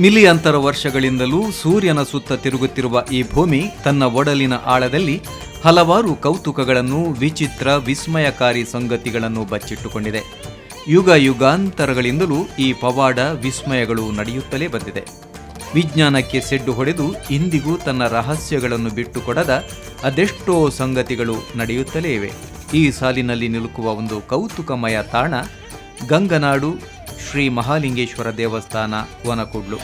ಮಿಲಿಯಾಂತರ ವರ್ಷಗಳಿಂದಲೂ ಸೂರ್ಯನ ಸುತ್ತ ತಿರುಗುತ್ತಿರುವ ಈ ಭೂಮಿ ತನ್ನ ಒಡಲಿನ ಆಳದಲ್ಲಿ ಹಲವಾರು ಕೌತುಕಗಳನ್ನು, ವಿಚಿತ್ರ ವಿಸ್ಮಯಕಾರಿ ಸಂಗತಿಗಳನ್ನು ಬಚ್ಚಿಟ್ಟುಕೊಂಡಿದೆ. ಯುಗ ಯುಗಾಂತರಗಳಿಂದಲೂ ಈ ಪವಾಡ ವಿಸ್ಮಯಗಳು ನಡೆಯುತ್ತಲೇ ಬಂದಿದೆ. ವಿಜ್ಞಾನಕ್ಕೆ ಸೆಡ್ಡು ಹೊಡೆದು ಇಂದಿಗೂ ತನ್ನ ರಹಸ್ಯಗಳನ್ನು ಬಿಟ್ಟುಕೊಡದ ಅದೆಷ್ಟೋ ಸಂಗತಿಗಳು ನಡೆಯುತ್ತಲೇ ಇವೆ. ಈ ಸಾಲಿನಲ್ಲಿ ನಿಲುಕುವ ಒಂದು ಕೌತುಕಮಯ ತಾಣ ಗಂಗನಾಡು ಶ್ರೀ ಮಹಾಲಿಂಗೇಶ್ವರ ದೇವಸ್ಥಾನ, ವನಕೂಡ್ಲು.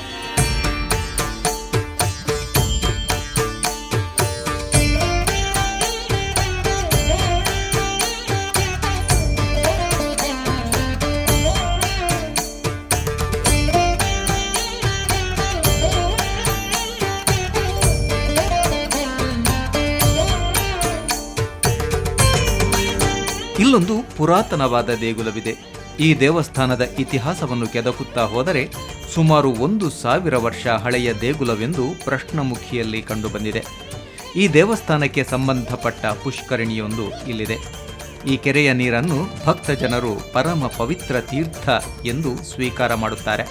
ಇಲ್ಲೊಂದು ಪುರಾತನವಾದ ದೇಗುಲವಿದೆ. ಈ ದೇವಸ್ಥಾನದ ಇತಿಹಾಸವನ್ನು ಕೆದಕುತ್ತಾ ಹೋದರೆ ಸುಮಾರು 1,000 ವರ್ಷ ಹಳೆಯ ದೇಗುಲವೆಂದು ಪ್ರಶ್ನಮುಖಿಯಲ್ಲಿ ಕಂಡುಬಂದಿದೆ. ಈ ದೇವಸ್ಥಾನಕ್ಕೆ ಸಂಬಂಧಪಟ್ಟ ಪುಷ್ಕರಣಿಯೊಂದು ಇಲ್ಲಿದೆ. ಈ ಕೆರೆಯ ನೀರನ್ನು ಭಕ್ತ ಜನರು ಪರಮ ಪವಿತ್ರ ತೀರ್ಥ ಎಂದು ಸ್ವೀಕಾರ ಮಾಡುತ್ತಾರೆ.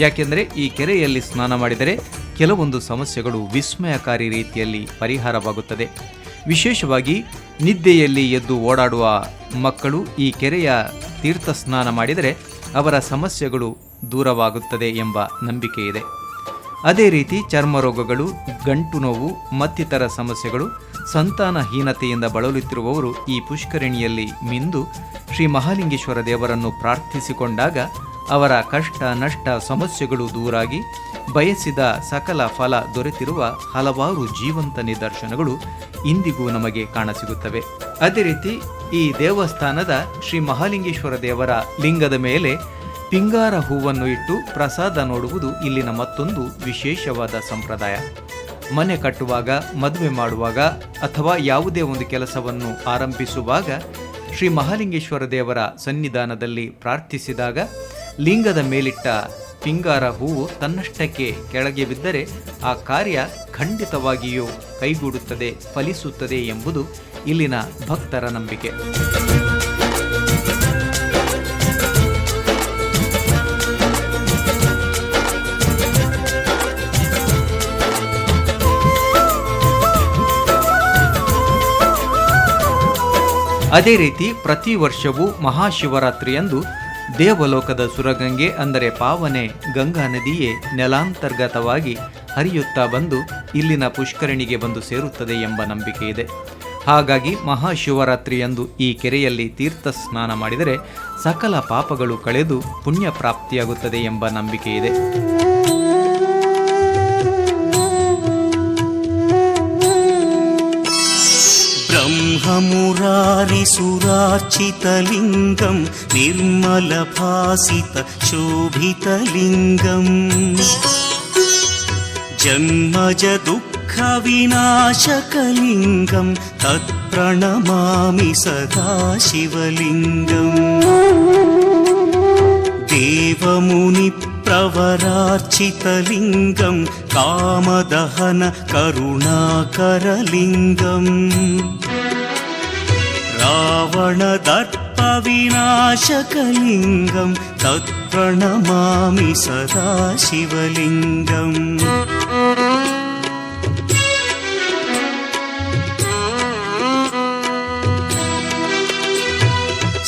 ಯಾಕೆಂದರೆ ಈ ಕೆರೆಯಲ್ಲಿ ಸ್ನಾನ ಮಾಡಿದರೆ ಕೆಲವೊಂದು ಸಮಸ್ಯೆಗಳು ವಿಸ್ಮಯಕಾರಿ ರೀತಿಯಲ್ಲಿ ಪರಿಹಾರವಾಗುತ್ತದೆ. ವಿಶೇಷವಾಗಿ ನಿದ್ದೆಯಲ್ಲಿ ಎದ್ದು ಓಡಾಡುವ ಮಕ್ಕಳು ಈ ಕೆರೆಯ ತೀರ್ಥ ಸ್ನಾನ ಮಾಡಿದರೆ ಅವರ ಸಮಸ್ಯೆಗಳು ದೂರವಾಗುತ್ತದೆ ಎಂಬ ನಂಬಿಕೆ ಇದೆ. ಅದೇ ರೀತಿ ಚರ್ಮ ರೋಗಗಳು, ಗಂಟು ನೋವು ಮತ್ತಿತರ ಸಮಸ್ಯೆಗಳು, ಸಂತಾನಹೀನತೆಯಿಂದ ಬಳಲುತ್ತಿರುವವರು ಈ ಪುಷ್ಕರಣಿಯಲ್ಲಿ ಮಿಂದು ಶ್ರೀ ಮಹಾಲಿಂಗೇಶ್ವರ ದೇವರನ್ನು ಪ್ರಾರ್ಥಿಸಿಕೊಂಡಾಗ ಅವರ ಕಷ್ಟ ನಷ್ಟ ಸಮಸ್ಯೆಗಳು ದೂರಾಗಿ ಬಯಸಿದ ಸಕಲ ಫಲ ದೊರೆತಿರುವ ಹಲವಾರು ಜೀವಂತ ನಿದರ್ಶನಗಳು ಇಂದಿಗೂ ನಮಗೆ ಕಾಣಸಿಗುತ್ತವೆ. ಅದೇ ರೀತಿ ಈ ದೇವಸ್ಥಾನದ ಶ್ರೀ ಮಹಾಲಿಂಗೇಶ್ವರ ದೇವರ ಲಿಂಗದ ಮೇಲೆ ಪಿಂಗಾರ ಹೂವನ್ನು ಇಟ್ಟು ಪ್ರಸಾದ ನೋಡುವುದು ಇಲ್ಲಿನ ಮತ್ತೊಂದು ವಿಶೇಷವಾದ ಸಂಪ್ರದಾಯ. ಮನೆ ಕಟ್ಟುವಾಗ, ಮದುವೆ ಮಾಡುವಾಗ ಅಥವಾ ಯಾವುದೇ ಒಂದು ಕೆಲಸವನ್ನು ಆರಂಭಿಸುವಾಗ ಶ್ರೀ ಮಹಾಲಿಂಗೇಶ್ವರ ದೇವರ ಸನ್ನಿಧಾನದಲ್ಲಿ ಪ್ರಾರ್ಥಿಸಿದಾಗ ಲಿಂಗದ ಮೇಲಿಟ್ಟ ಪಿಂಗಾರ ಹೂವು ತನ್ನಷ್ಟಕ್ಕೆ ಕೆಳಗೆ ಬಿದ್ದರೆ ಆ ಕಾರ್ಯ ಖಂಡಿತವಾಗಿಯೂ ಕೈಗೂಡುತ್ತದೆ, ಫಲಿಸುತ್ತದೆ ಎಂಬುದು ಇಲ್ಲಿನ ಭಕ್ತರ ನಂಬಿಕೆ. ಅದೇ ರೀತಿ ಪ್ರತಿ ವರ್ಷವೂ ಮಹಾಶಿವರಾತ್ರಿಯಂದು ದೇವಲೋಕದ ಸುರಗಂಗೆ ಅಂದರೆ ಪಾವನೆ ಗಂಗಾ ನದಿಯೇ ನೆಲಾಂತರ್ಗತವಾಗಿ ಹರಿಯುತ್ತಾ ಬಂದು ಇಲ್ಲಿನ ಪುಷ್ಕರಣಿಗೆ ಬಂದು ಸೇರುತ್ತದೆ ಎಂಬ ನಂಬಿಕೆ ಇದೆ. ಹಾಗಾಗಿ ಮಹಾಶಿವರಾತ್ರಿಯಂದು ಈ ಕೆರೆಯಲ್ಲಿ ತೀರ್ಥ ಸ್ನಾನ ಮಾಡಿದರೆ ಸಕಲ ಪಾಪಗಳು ಕಳೆದು ಪುಣ್ಯ ಪ್ರಾಪ್ತಿಯಾಗುತ್ತದೆ ಎಂಬ ನಂಬಿಕೆ ಇದೆ. ब्रह्ममुरारिसुरार्चितलिङ्गं निर्मलभासितशोभितलिङ्गम् जन्मजदुःखविनाशकलिङ्गं तत्प्रणमामि सदा शिवलिङ्गम् देवमुनिप्रवरार्चितलिङ्गं कामदहन करुणाकरलिङ्गम् रावणदर्पविनाशकलिङ्गं तत्प्रणमामि सदा शिवलिङ्गम्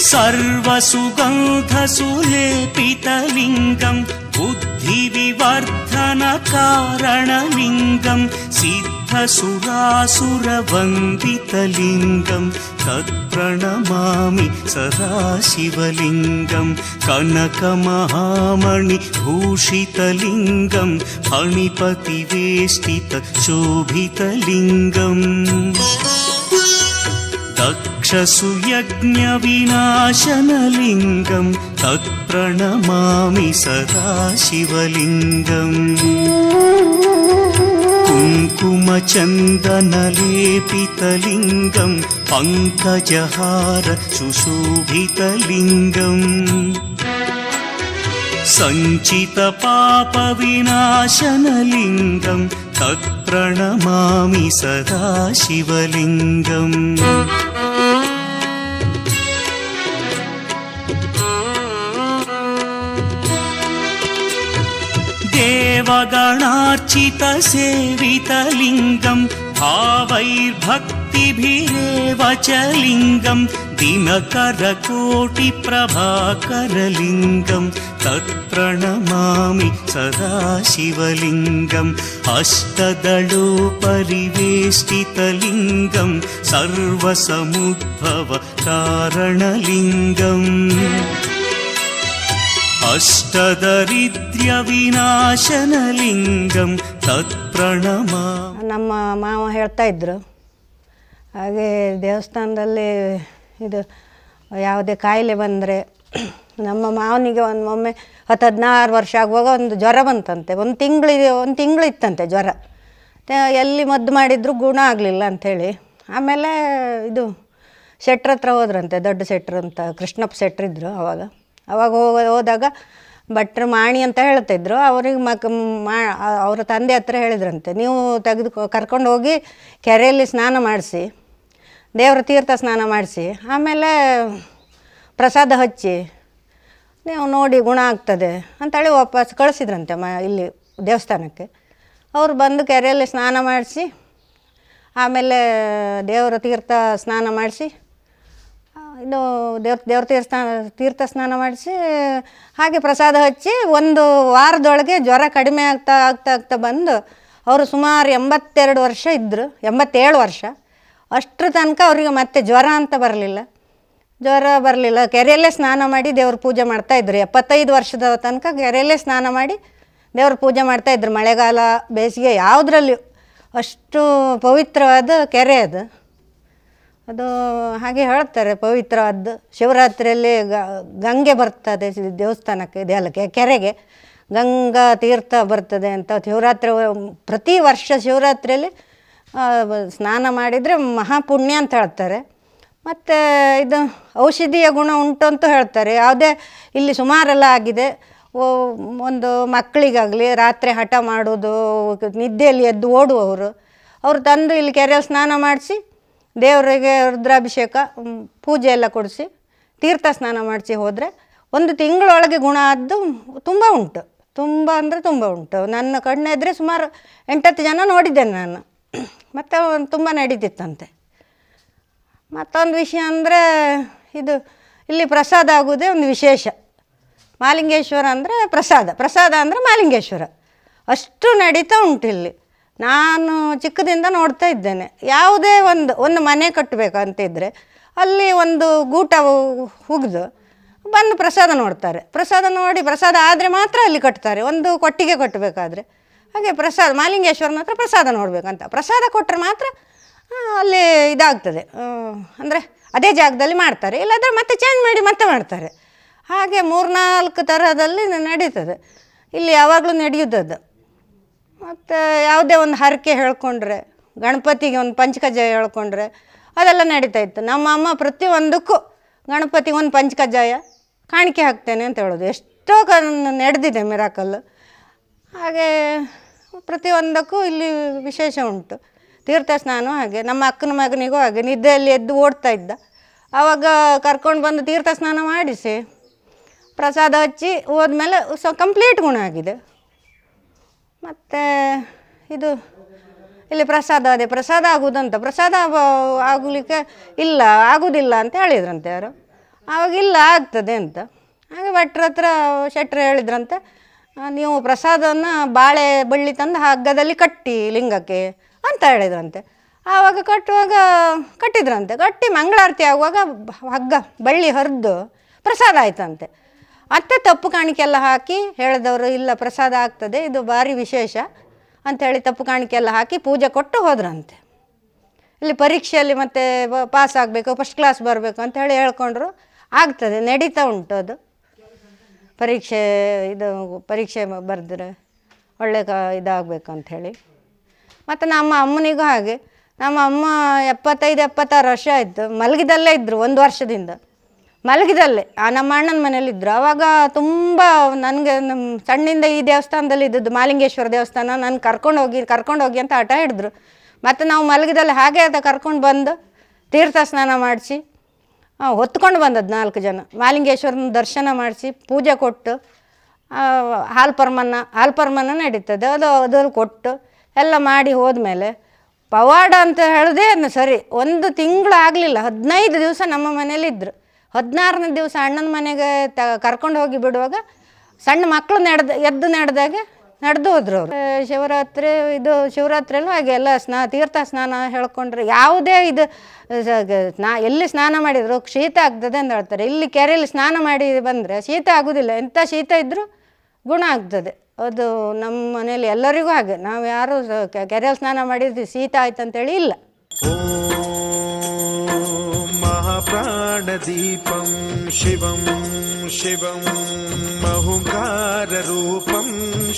सर्वसुगन्धसुलेपितलिङ्गं बुद्धिविवर्धनकारणलिङ्गं सिद्धसुरासुरवन्दितलिङ्गं तत्प्रणमामि सदा शिवलिङ्गं कनकमहामणिभूषितलिङ्गं फणिपतिवेष्टितशोभितलिङ्गम् दक्षसुयज्ञविनाशनलिङ्गं तत्प्रणमामि सदा शिवलिङ्गम् कुङ्कुमचन्दनलेपितलिङ्गं पङ्कजहार सुशोभितलिङ्गम् सञ्चितपापविनाशनलिङ्गं तत्प्रणमामि सदा शिवलिङ्गम् देव देवगणार्चितसेवितलिङ्गं भावैर्भक्तिभिरेव च लिङ्गं दिनकरकोटिप्रभाकरलिङ्गं तत्प्रणमामि सदा शिवलिङ्गम् अष्टदलोपरिवेष्टितलिङ्गं सर्वसमुद्भवकारणलिङ्गम् ಅಷ್ಟದರಿದ್ರ್ಯವಿನಾಶನಲಿಂಗಂ ತತ್ಪ್ರಣಮಾ. ನಮ್ಮ ಮಾವ ಹೇಳ್ತಾ ಇದ್ದರು, ಹಾಗೆ ದೇವಸ್ಥಾನದಲ್ಲಿ ಇದು ಯಾವುದೇ ಕಾಯಿಲೆ ಬಂದರೆ ನಮ್ಮ ಮಾವನಿಗೆ ಒಮ್ಮೆ 10-16 ವರ್ಷ ಆಗುವಾಗ ಒಂದು ಜ್ವರ ಬಂತಂತೆ. ಒಂದು ತಿಂಗಳು ಇತ್ತಂತೆ ಜ್ವರ. ಎಲ್ಲಿ ಮದ್ದು ಮಾಡಿದರೂ ಗುಣ ಆಗಲಿಲ್ಲ ಅಂಥೇಳಿ ಆಮೇಲೆ ಇದು ಶೆಟ್ರ ಹತ್ರ ಹೋದ್ರಂತೆ. ದೊಡ್ಡ ಶೆಟ್ರು ಅಂತ ಕೃಷ್ಣಪ್ಪ ಶೆಟ್ರು ಇದ್ದರು ಅವಾಗ ಹೋದಾಗ ಭಟ್ರು ಮಾಣಿ ಅಂತ ಹೇಳ್ತಿದ್ರು. ಅವ್ರಿಗೆ ಅವರ ತಂದೆ ಹತ್ರ ಹೇಳಿದ್ರಂತೆ, ನೀವು ಕರ್ಕೊಂಡು ಹೋಗಿ ಕೆರೆಯಲ್ಲಿ ಸ್ನಾನ ಮಾಡಿಸಿ, ದೇವರ ತೀರ್ಥ ಸ್ನಾನ ಮಾಡಿಸಿ, ಆಮೇಲೆ ಪ್ರಸಾದ ಹಚ್ಚಿ ನೀವು ನೋಡಿ ಗುಣ ಆಗ್ತದೆ ಅಂತೇಳಿ ವಾಪಸ್ ಕಳಿಸಿದ್ರಂತೆ ಇಲ್ಲಿ ದೇವಸ್ಥಾನಕ್ಕೆ. ಅವ್ರು ಬಂದು ಕೆರೆಯಲ್ಲಿ ಸ್ನಾನ ಮಾಡಿಸಿ, ಆಮೇಲೆ ದೇವರ ತೀರ್ಥ ಸ್ನಾನ ಮಾಡಿಸಿ, ಇದು ದೇವ್ರ ತೀರ್ಥ ಸ್ನಾನ ಮಾಡಿಸಿ, ಹಾಗೆ ಪ್ರಸಾದ ಹಚ್ಚಿ ಒಂದು ವಾರದೊಳಗೆ ಜ್ವರ ಕಡಿಮೆ ಆಗ್ತಾ ಬಂದು ಅವರು ಸುಮಾರು 82 ವರ್ಷ ಇದ್ದರು, 87 ವರ್ಷ. ಅಷ್ಟರ ತನಕ ಅವರಿಗೆ ಮತ್ತೆ ಜ್ವರ ಅಂತ ಬರಲಿಲ್ಲ. ಕೆರೆಯಲ್ಲೇ ಸ್ನಾನ ಮಾಡಿ ದೇವ್ರ ಪೂಜೆ ಮಾಡ್ತಾಯಿದ್ರು. 75 ವರ್ಷದ ತನಕ ಕೆರೆಯಲ್ಲೇ ಸ್ನಾನ ಮಾಡಿ ದೇವ್ರ ಪೂಜೆ ಮಾಡ್ತಾಯಿದ್ರು. ಮಳೆಗಾಲ ಬೇಸಿಗೆ ಯಾವುದ್ರಲ್ಲಿಯೂ ಅಷ್ಟು ಪವಿತ್ರವಾದ ಕೆರೆ ಅದು ಹಾಗೆ ಹೇಳ್ತಾರೆ, ಪವಿತ್ರವಾದ್ದು. ಶಿವರಾತ್ರಿಯಲ್ಲಿ ಗಂಗೆ ಬರ್ತದೆ ದೇವಸ್ಥಾನಕ್ಕೆ, ಕೆರೆಗೆ ಗಂಗಾ ತೀರ್ಥ ಬರ್ತದೆ ಅಂತ ಶಿವರಾತ್ರಿ ಪ್ರತಿ ವರ್ಷ ಶಿವರಾತ್ರಿಯಲ್ಲಿ ಸ್ನಾನ ಮಾಡಿದರೆ ಮಹಾಪುಣ್ಯ ಅಂತ ಹೇಳ್ತಾರೆ. ಮತ್ತು ಇದು ಔಷಧೀಯ ಗುಣ ಉಂಟು ಅಂತ ಹೇಳ್ತಾರೆ. ಯಾವುದೇ ಇಲ್ಲಿ ಸುಮಾರೆಲ್ಲ ಆಗಿದೆ. ಒಂದು ಮಕ್ಕಳಿಗಾಗಲಿ ರಾತ್ರಿ ಹಠ ಮಾಡೋದು, ನಿದ್ದೆಯಲ್ಲಿ ಎದ್ದು ಓಡುವವರು, ಅವರು ತಂದು ಇಲ್ಲಿ ಕೆರೆಯಲ್ಲಿ ಸ್ನಾನ ಮಾಡಿಸಿ ದೇವರಿಗೆ ರುದ್ರಾಭಿಷೇಕ ಪೂಜೆ ಎಲ್ಲ ಕೊಡಿಸಿ ತೀರ್ಥ ಸ್ನಾನ ಮಾಡಿಸಿ ಹೋದರೆ 1 ತಿಂಗಳೊಳಗೆ ಗುಣ ಆದ್ದು ತುಂಬ ಉಂಟು. ತುಂಬ ಅಂದರೆ ತುಂಬ ಉಂಟು. ನನ್ನ ಕಣ್ಣೆದ್ರೆ ಸುಮಾರು 8-10 ಜನ ನೋಡಿದ್ದೇನೆ ನಾನು. ಮತ್ತು ತುಂಬ ನಡೀತಿತ್ತಂತೆ. ಮತ್ತೊಂದು ವಿಷಯ ಅಂದರೆ ಇದು ಇಲ್ಲಿ ಪ್ರಸಾದ ಆಗೋದೇ ಒಂದು ವಿಶೇಷ. ಮಾಲಿಂಗೇಶ್ವರ ಅಂದರೆ ಪ್ರಸಾದ ಅಂದರೆ ಮಾಲಿಂಗೇಶ್ವರ ಅಷ್ಟು ನಡೀತಾ ಉಂಟು ಇಲ್ಲಿ. ನಾನು ಚಿಕ್ಕದಿಂದ ನೋಡ್ತಾ ಇದ್ದೇನೆ. ಯಾವುದೇ ಒಂದು ಮನೆ ಕಟ್ಟಬೇಕಂತಿದ್ರೆ ಅಲ್ಲಿ ಒಂದು ಗೂಟ ಹುಗಿದು ಬಂದು ಪ್ರಸಾದ ನೋಡ್ತಾರೆ. ಪ್ರಸಾದ ನೋಡಿ ಪ್ರಸಾದ ಆದರೆ ಮಾತ್ರ ಅಲ್ಲಿ ಕಟ್ತಾರೆ. ಒಂದು ಕೊಟ್ಟಿಗೆ ಕಟ್ಟಬೇಕಾದ್ರೆ ಹಾಗೆ ಮಾಲಿಂಗೇಶ್ವರನ ಹತ್ರ ಪ್ರಸಾದ ನೋಡಬೇಕಂತ ಪ್ರಸಾದ ಕೊಟ್ಟರೆ ಮಾತ್ರ ಅಲ್ಲಿ ಇದಾಗ್ತದೆ. ಅಂದರೆ ಅದೇ ಜಾಗದಲ್ಲಿ ಮಾಡ್ತಾರೆ, ಇಲ್ಲಾಂದರೆ ಮತ್ತೆ ಚೇಂಜ್ ಮಾಡಿ ಮತ್ತೆ ಮಾಡ್ತಾರೆ. ಹಾಗೆ 3-4 ತರಹದಲ್ಲಿ ನಡೀತದೆ ಇಲ್ಲಿ, ಯಾವಾಗಲೂ ನಡೆಯುತ್ತದೆ. ಮತ್ತು ಯಾವುದೇ ಒಂದು ಹರಕೆ ಹೇಳ್ಕೊಂಡ್ರೆ, ಗಣಪತಿಗೆ ಒಂದು ಪಂಚಕಜ್ಜಾಯ ಹೇಳ್ಕೊಂಡ್ರೆ ಅದೆಲ್ಲ ನಡೀತಾಯಿತ್ತು. ನಮ್ಮ ಅಮ್ಮ ಪ್ರತಿಯೊಂದಕ್ಕೂ ಗಣಪತಿಗೆ ಒಂದು ಪಂಚಕಜ್ಜಾಯ ಕಾಣಿಕೆ ಹಾಕ್ತೇನೆ ಅಂತ ಹೇಳೋದು. ಎಷ್ಟೋ ನಡೆದಿದೆ ಮಿರಾಕಲ್ಲು. ಹಾಗೆ ಪ್ರತಿಯೊಂದಕ್ಕೂ ಇಲ್ಲಿ ವಿಶೇಷ ಉಂಟು. ತೀರ್ಥ ಸ್ನಾನ ಹಾಗೆ. ನಮ್ಮ ಅಕ್ಕನ ಮಗನಿಗೂ ಹಾಗೆ ನಿದ್ದೆಯಲ್ಲಿ ಎದ್ದು ಓಡ್ತಾ ಇದ್ದ. ಆವಾಗ ಕರ್ಕೊಂಡು ಬಂದು ತೀರ್ಥ ಸ್ನಾನ ಮಾಡಿಸಿ ಪ್ರಸಾದ ಹಚ್ಚಿ ಹೋದ್ಮೇಲೆ ಕಂಪ್ಲೀಟ್ ಗುಣ ಆಗಿದೆ. ಮತ್ತು ಇದು ಇಲ್ಲಿ ಪ್ರಸಾದ ಆಗುವುದಂತ, ಪ್ರಸಾದ ಆಗಲಿಕ್ಕೆ ಆಗೋದಿಲ್ಲ ಅಂತ ಹೇಳಿದ್ರಂತೆ ಯಾರು. ಆವಾಗ ಆಗ್ತದೆ ಅಂತ. ಹಾಗೆ ಭಟ್ರ ಹತ್ರ ಶೆಟ್ರು ಹೇಳಿದ್ರಂತೆ, ನೀವು ಪ್ರಸಾದವನ್ನು ಬಾಳೆ ಬಳ್ಳಿ ತಂದು ಹಗ್ಗದಲ್ಲಿ ಕಟ್ಟಿ ಲಿಂಗಕ್ಕೆ ಅಂತ ಹೇಳಿದ್ರಂತೆ. ಆವಾಗ ಕಟ್ಟಿದ್ರಂತೆ. ಕಟ್ಟಿ ಮಂಗಳಾರತಿ ಆಗುವಾಗ ಹಗ್ಗ ಬಳ್ಳಿ ಹರಿದು ಪ್ರಸಾದ ಆಯ್ತಂತೆ. ಮತ್ತೆ ತಪ್ಪು ಕಾಣಿಕೆಲ್ಲ ಹಾಕಿ ಹೇಳಿದವರು, ಇಲ್ಲ ಪ್ರಸಾದ ಆಗ್ತದೆ, ಇದು ಭಾರಿ ವಿಶೇಷ ಅಂಥೇಳಿ ತಪ್ಪು ಕಾಣಿಕೆಲ್ಲ ಹಾಕಿ ಪೂಜೆ ಕೊಟ್ಟು ಹೋದ್ರಂತೆ. ಇಲ್ಲಿ ಪರೀಕ್ಷೆಯಲ್ಲಿ ಮತ್ತೆ ಪಾಸ್ ಆಗಬೇಕು, ಫಸ್ಟ್ ಕ್ಲಾಸ್ ಬರಬೇಕು ಅಂಥೇಳಿ ಹೇಳ್ಕೊಂಡ್ರು. ಆಗ್ತದೆ, ನಡೀತಾ ಉಂಟು ಅದು. ಪರೀಕ್ಷೆ ಬರೆದ್ರೆ ಒಳ್ಳೆ ಇದಾಗಬೇಕು ಅಂಥೇಳಿ. ಮತ್ತು ನಮ್ಮ ಅಮ್ಮನಿಗೂ ಹಾಗೆ. ನಮ್ಮ ಅಮ್ಮ 75-76 ವರ್ಷ ಆಯಿತು. ಮಲಗಿದಲ್ಲೇ ಇದ್ದರು 1 ವರ್ಷದಿಂದ. ಮಲಗಿದಲ್ಲೇ ನಮ್ಮ ಅಣ್ಣನ ಮನೇಲಿದ್ದರು. ಆವಾಗ ತುಂಬ ನನಗೆ ಸಣ್ಣಿಂದ ಈ ದೇವಸ್ಥಾನದಲ್ಲಿ ಇದ್ದದ್ದು, ಮಾಲಿಂಗೇಶ್ವರ ದೇವಸ್ಥಾನ, ನಾನು ಕರ್ಕೊಂಡು ಹೋಗಿ ಅಂತ ಹಠ ಹಿಡಿದ್ರು. ಮತ್ತು ನಾವು ಮಲಗಿದಲ್ಲಿ ಹಾಗೆ ಕರ್ಕೊಂಡು ಬಂದು ತೀರ್ಥ ಸ್ನಾನ ಮಾಡಿಸಿ ಹೊತ್ಕೊಂಡು ಬಂದದ್ದು 4 ಜನ. ಮಾಲಿಂಗೇಶ್ವರನ ದರ್ಶನ ಮಾಡಿಸಿ ಪೂಜೆ ಕೊಟ್ಟು ಹಾಲ್ಪರ್ಮನ್ನ ನಡೀತದೆ. ಅದು ಕೊಟ್ಟು ಎಲ್ಲ ಮಾಡಿ ಹೋದ್ಮೇಲೆ ಪವಾಡ ಅಂತ ಹೇಳಿದೆ ಸರಿ. 1 ತಿಂಗಳು ಆಗಲಿಲ್ಲ, 15 ದಿವಸ ನಮ್ಮ ಮನೇಲಿದ್ದರು. 16ನೇ ದಿವಸ ಅಣ್ಣನ ಮನೆಗೆ ಕರ್ಕೊಂಡು ಹೋಗಿ ಬಿಡುವಾಗ ಸಣ್ಣ ಮಕ್ಕಳು ಎದ್ದು ನಡೆದಾಗೆ ನಡೆದು ಹೋದ್ರು ಅವರು. ಶಿವರಾತ್ರಿಯಲ್ಲೂ ಹಾಗೆ ಎಲ್ಲ ತೀರ್ಥ ಸ್ನಾನ ಹೇಳ್ಕೊಂಡ್ರೆ ಯಾವುದೇ ಇದು ಎಲ್ಲಿ ಸ್ನಾನ ಮಾಡಿದ್ರು ಶೀತ ಆಗ್ತದೆ ಅಂತ ಹೇಳ್ತಾರೆ. ಇಲ್ಲಿ ಕೆರೆಯಲ್ಲಿ ಸ್ನಾನ ಮಾಡಿ ಬಂದರೆ ಶೀತ ಆಗೋದಿಲ್ಲ, ಎಂಥ ಶೀತ ಇದ್ದರೂ ಗುಣ ಆಗ್ತದೆ. ಅದು ನಮ್ಮ ಮನೇಲಿ ಎಲ್ಲರಿಗೂ ಹಾಗೆ. ನಾವು ಯಾರು ಕೆರೆಯಲ್ಲಿ ಸ್ನಾನ ಮಾಡಿದ್ವಿ ಶೀತ ಆಯ್ತು ಅಂತೇಳಿ ಇಲ್ಲ. ಮಹಾಪ್ರಾಣದೀಪಂ ಶಿವಂ ಶಿವಂ ಮಹುಂಕಾರರೂಪಂ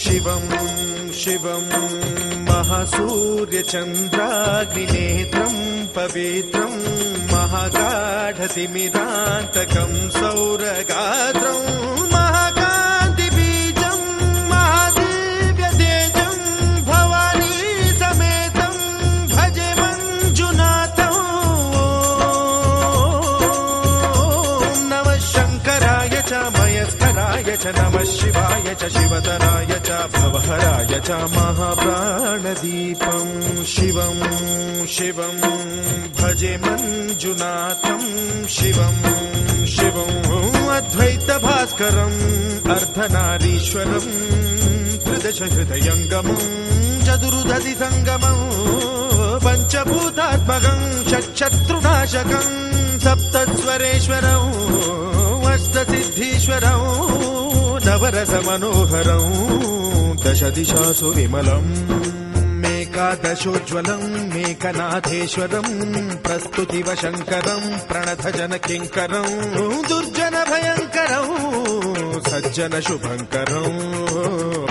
ಶಿವಂ ಶಿವಂ ಮಹಾಸೂರ್ಯಚಂದ್ರಾಗ್ನಿನೇತ್ರಂ ಪವಿತ್ರಂ ಮಹಾಗಾಢತಿಮಿರಾಂತಕಂ ಸೌರಗಾತ್ರಂ ಮಹಾಕಾಂತಿಬೀಜಂ ಮಹಾದಿವ್ಯತೇಜಂ ಭವಾನಿ ಸಮೇತಂ ಭಜೆ ಮಂಜುನಾಥಂ. ಓಂ ನಮಃ ಶಂಕರಾಯ ಚ ಮಯಸ್ಕರಾಯ ಚ ನಮಃ ಶಿವಾಯ ಚ ಶಿವತರಾಯ ಚ ಭವಹರಾಯ ಚ ಮಹಾಪ್ರಾಣದೀಪಂ ಶಿವಂ ಶಿವಂ ಭಜೆ ಮಂಜುನಾಥಂ ಶಿವಂ ಶಿವಂ ಅದ್ವೈತ ಭಾಸ್ಕರಂ ಅರ್ಧನಾರೀಶ್ವರಂ ತ್ರಿದಶ ಹೃದಯಂಗಮಂ ಚತುರ್ದಧಿ ಸಂಗಮಂ ಪಂಚಭೂತಾತ್ಮಕಂ ಷಟ್ಶತ್ರುನಾಶಕಂ ಸಪ್ತಸ್ವರೇಶ್ವರಂ ಅಷ್ಟಸಿದ್ಧೀಶ್ವರಂ ನವರಸ ಮನೋಹರಂ ದಶ ದಿಶಾಸು ವಿಮಲಂ ಏಕಾದಶೋಜ್ವಲಂ ಮೇಕನಾಥೇಶ್ವರಂ ಪ್ರಸ್ತುತಿವ ಶಂಕರಂ ಪ್ರಣತ ಜನ ಕಿಂಕರಂ ದುರ್ಜನ ಭಯಂಕರಂ ಸಜ್ಜನ ಶುಭಂಕರಂ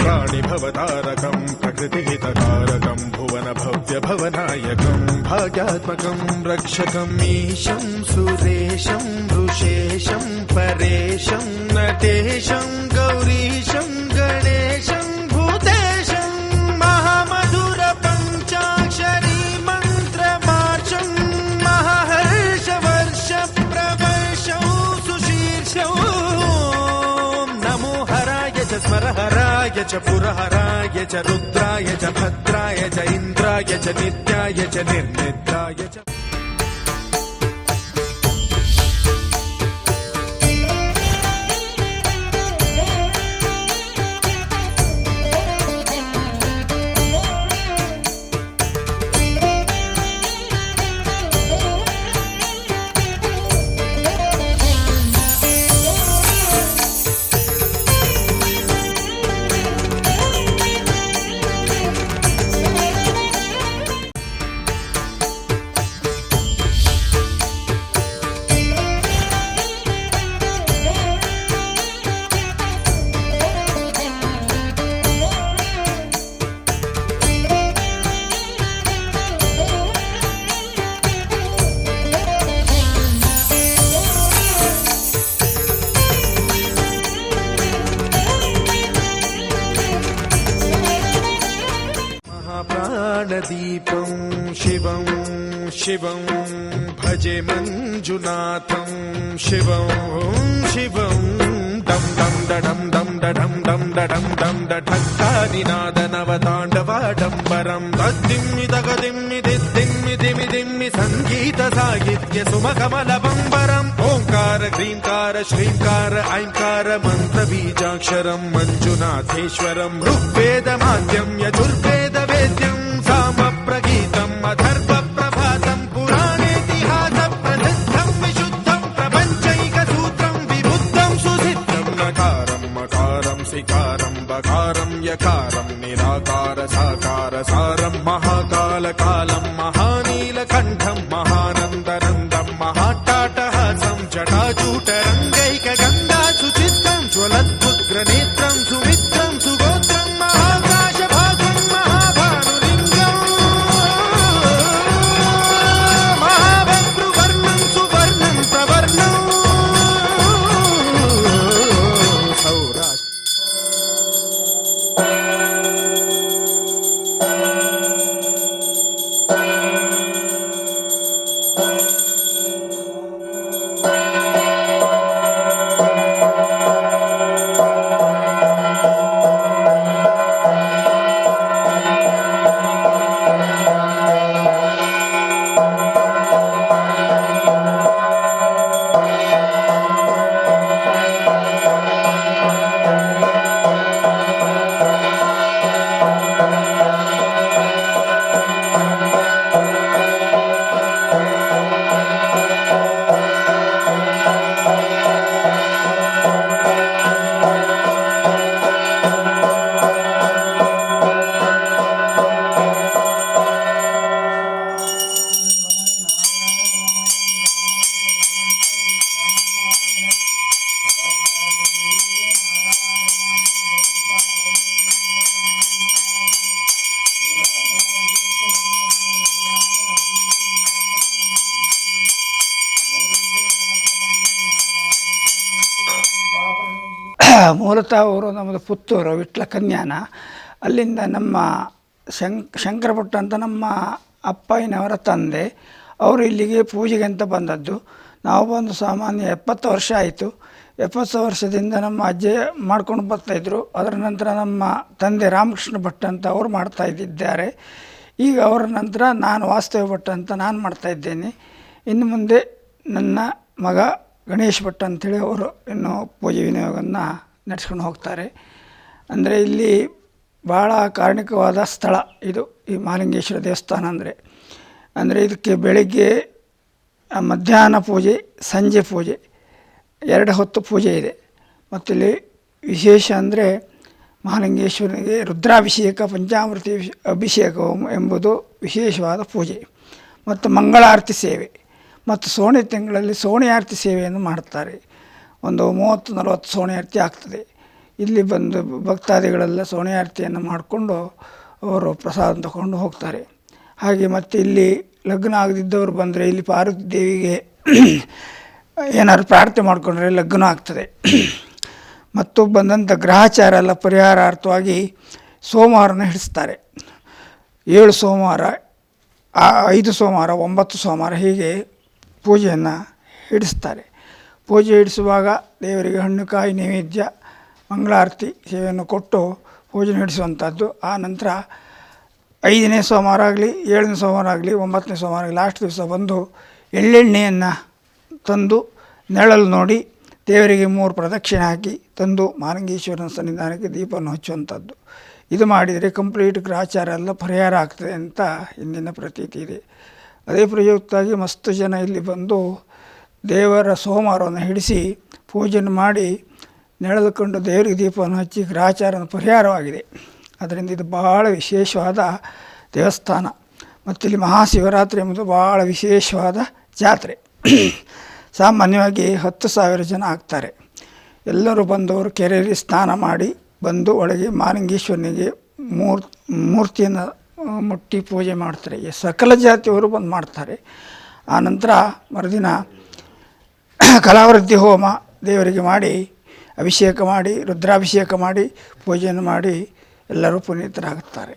ಪ್ರಾಣಿ ಭವತಾರಕಂ ಪ್ರಕೃತಿ ಹಿತಕಾರಕಂ ಭುವನ ಭವ್ಯ ಭವನಾಯಕಂ ಭಾಗ್ಯಾತ್ಮಕಂ ರಕ್ಷಕಂ ಈಶಂ ಸುರೇಶಂ ಋಷೇಶಂ ಪರೇಶಂ ನಟೇಶಂ ಗೌರೀಶಂ ಗಣೇಶಂ ಭೂತೇಶಂ ಮಹಾಮಧುರ ಪಂಚಾಕ್ಷರಿ ಮಂತ್ರಮಾರ್ಷಂ ಮಹಾಹರ್ಷ ವರ್ಷ ಪ್ರವರ್ಷಂ ಸುಶೀರ್ಷಂ ನಮೋ ಹರಾಯ ಚ ಸ್ಮರಹರಾಯ ಚ ಪುರಹರಾಯ ಚ ರುದ್ರಾಯ ಚ ಭದ್ರಾಯ ಚ ಇಂದ್ರಾಯ ಚ ನಿತ್ಯಾಯ ಚ ನಿರ್ನಿದ್ರಾಯ ಚ. ప్రాణదీపం శివం శివం భజే మంజునాథం శివం శివం డం డం డడం డం డడం డం డడం డం ఢక్కానినాద నవతాండవాడంబరం తద్దిమ్మి తగదిమ్మి దిద్దిమ్మి దిమి దిమ్మి సంగీత సాహిత్య సుమకమల బంబరం ఓంకార హ్రీంకార శ్రీంకార ఐంకార మంత్ర బీజాక్షరం మంజునాథేశ్వరం ఋగ్వేద మాద్యం యజుర్వేద వేద్యం సామ ప్రగీతం అథర్వ ప్రభాతం పురాణేతిహాస ప్రసిద్ధం విశుద్ధం ప్రపంచైక సూత్రం విబుద్ధం సుసిద్ధం నకారం మకారం సికారం బకారం యకారం నిరాకార సాకార సారం మహాకాల కాలం మహానీలకంఠం మహానందనందం మహాటాటహాసం జటాజూటరంగైక గంగా సుచిత్రం జ్వలద్భుగ్ర నేత్రం సుమిత్రం సుగోత్రం మహాకాశభాగం మహాభానులింగం మహాభద్రువర్ణం సువర్ణం ప్రవర్ణం సౌరాష్ట్ర. ಮೂಲತಃ ಅವರು ನಮ್ಮದು ಪುತ್ತೂರು ವಿಟ್ಲ ಕನ್ಯಾನ. ಅಲ್ಲಿಂದ ನಮ್ಮ ಶಂಕರ ಭಟ್ ಅಂತ ನಮ್ಮ ಅಪ್ಪಯ್ಯನವರ ತಂದೆ ಅವರು ಇಲ್ಲಿಗೆ ಪೂಜೆಗೆ ಅಂತ ಬಂದದ್ದು. ನಾವು ಬಂದು ಸಾಮಾನ್ಯ 70 ವರ್ಷ ಆಯಿತು. 70 ವರ್ಷದಿಂದ ನಮ್ಮ ಅಜ್ಜೆ ಮಾಡ್ಕೊಂಡು ಬರ್ತಾಯಿದ್ರು. ಅದರ ನಂತರ ನಮ್ಮ ತಂದೆ ರಾಮಕೃಷ್ಣ ಭಟ್ ಅಂತ ಅವರು ಮಾಡ್ತಾಯಿದ್ದಾರೆ. ಈಗ ಅವರ ನಂತರ ನಾನು ವಾಸ್ತವ ಭಟ್ ಅಂತ ನಾನು ಮಾಡ್ತಾಯಿದ್ದೇನೆ. ಇನ್ನು ಮುಂದೆ ನನ್ನ ಮಗ ಗಣೇಶ್ ಭಟ್ ಅಂಥೇಳಿ ಅವರು ಇನ್ನು ಪೂಜೆ ವಿನಿಯೋಗವನ್ನು ನಡೆಸ್ಕೊಂಡು ಹೋಗ್ತಾರೆ. ಅಂದರೆ ಇಲ್ಲಿ ಭಾಳ ಕಾರಣಿಕವಾದ ಸ್ಥಳ ಇದು, ಈ ಮಹಾಲಿಂಗೇಶ್ವರ ದೇವಸ್ಥಾನ ಅಂದರೆ ಇದಕ್ಕೆ ಬೆಳಗ್ಗೆ ಮಧ್ಯಾಹ್ನ ಪೂಜೆ, ಸಂಜೆ ಪೂಜೆ, 2 ಹೊತ್ತು ಪೂಜೆ ಇದೆ. ಮತ್ತು ಇಲ್ಲಿ ವಿಶೇಷ ಅಂದರೆ ಮಹಾಲಿಂಗೇಶ್ವರನಿಗೆ ರುದ್ರಾಭಿಷೇಕ, ಪಂಚಾಮೃತಿ ಅಭಿಷೇಕ ಎಂಬುದು ವಿಶೇಷವಾದ ಪೂಜೆ. ಮತ್ತು ಮಂಗಳಾರತಿ ಸೇವೆ ಮತ್ತು ಸೋಣೆ ತಿಂಗಳಲ್ಲಿ ಸೋಣೆ ಆರತಿ ಸೇವೆಯನ್ನು ಮಾಡ್ತಾರೆ. ಒಂದು 30-40 ಸೋಣೆ ಆರತಿ ಆಗ್ತದೆ. ಇಲ್ಲಿ ಬಂದು ಭಕ್ತಾದಿಗಳೆಲ್ಲ ಸೋಣೆ ಆರತಿಯನ್ನು ಮಾಡಿಕೊಂಡು ಅವರು ಪ್ರಸಾದ ತಗೊಂಡು ಹೋಗ್ತಾರೆ. ಹಾಗೆ ಮತ್ತು ಇಲ್ಲಿ ಲಗ್ನ ಆಗದಿದ್ದವರು ಬಂದರೆ ಇಲ್ಲಿ ಪಾರ್ವತಿ ದೇವಿಗೆ ಏನಾದ್ರು ಪ್ರಾರ್ಥನೆ ಮಾಡಿಕೊಂಡ್ರೆ ಲಗ್ನ ಆಗ್ತದೆ. ಮತ್ತು ಬಂದಂಥ ಗ್ರಹಚಾರ ಎಲ್ಲ ಪರಿಹಾರಾರ್ಥವಾಗಿ ಸೋಮವಾರನ ಹಿಡಿಸ್ತಾರೆ. 7 ಸೋಮವಾರ, 5 ಸೋಮವಾರ, 9 ಸೋಮವಾರ ಹೀಗೆ ಪೂಜೆಯನ್ನು ಹಿಡಿಸ್ತಾರೆ. ಪೂಜೆ ಹಿಡಿಸುವಾಗ ದೇವರಿಗೆ ಹಣ್ಣು ಕಾಯಿ ನೈವೇದ್ಯ ಮಂಗಳಾರತಿ ಸೇವೆಯನ್ನು ಕೊಟ್ಟು ಪೂಜೆ ನಡೆಸುವಂಥದ್ದು. ಆ ನಂತರ 5ನೇ ಸೋಮವಾರ ಆಗಲಿ, 7ನೇ ಸೋಮವಾರ ಆಗಲಿ, 9ನೇ ಸೋಮವಾರ ಆಗಲಿ, ಲಾಸ್ಟ್ ದಿವಸ ಬಂದು ಎಳ್ಳೆಣ್ಣೆಯನ್ನು ತಂದು ನೆರಳು ನೋಡಿ ದೇವರಿಗೆ 3 ಪ್ರದಕ್ಷಿಣೆ ಹಾಕಿ ತಂದು ಮಹಾಲಿಂಗೇಶ್ವರನ ಸನ್ನಿಧಾನಕ್ಕೆ ದೀಪವನ್ನು ಹಚ್ಚುವಂಥದ್ದು. ಇದು ಮಾಡಿದರೆ ಕಂಪ್ಲೀಟ್ ಗ್ರಹಚಾರ ಎಲ್ಲ ಪರಿಹಾರ ಆಗ್ತದೆ ಅಂತ ಇಂದಿನ ಪ್ರತೀತಿ ಇದೆ. ಅದೇ ಪ್ರಯುಕ್ತವಾಗಿ ಮಸ್ತು ಜನ ಇಲ್ಲಿ ಬಂದು ದೇವರ ಸೋಮವಾರವನ್ನು ಹಿಡಿಸಿ ಪೂಜೆಯನ್ನು ಮಾಡಿ ನೆಳೆದುಕೊಂಡು ದೇವರಿಗೆ ದೀಪವನ್ನು ಹಚ್ಚಿ ಗ್ರಹಚಾರದ ಪರಿಹಾರವಾಗಿದೆ. ಅದರಿಂದ ಇದು ಬಹಳ ವಿಶೇಷವಾದ ದೇವಸ್ಥಾನ. ಮತ್ತು ಇಲ್ಲಿ ಮಹಾಶಿವರಾತ್ರಿ ಎಂಬುದು ಭಾಳ ವಿಶೇಷವಾದ ಜಾತ್ರೆ. ಸಾಮಾನ್ಯವಾಗಿ 10,000 ಜನ ಆಗ್ತಾರೆ. ಎಲ್ಲರೂ ಬಂದವರು ಕೆರೆಯಲ್ಲಿ ಸ್ನಾನ ಮಾಡಿ ಬಂದು ಒಳಗೆ ಮಹಾಲಿಂಗೇಶ್ವರನಿಗೆ ಮೂರ್ತಿಯನ್ನು ಮುಟ್ಟಿ ಪೂಜೆ ಮಾಡ್ತಾರೆ. ಸಕಲ ಜಾತಿಯವರು ಬಂದು ಮಾಡ್ತಾರೆ. ಆನಂತರ ಮರುದಿನ ಕಲಾವೃದ್ಧಿ ಹೋಮ ದೇವರಿಗೆ ಮಾಡಿ ಅಭಿಷೇಕ ಮಾಡಿ ರುದ್ರಾಭಿಷೇಕ ಮಾಡಿ ಪೂಜೆಯನ್ನು ಮಾಡಿ ಎಲ್ಲರೂ ಪುನೀತರಾಗುತ್ತಾರೆ.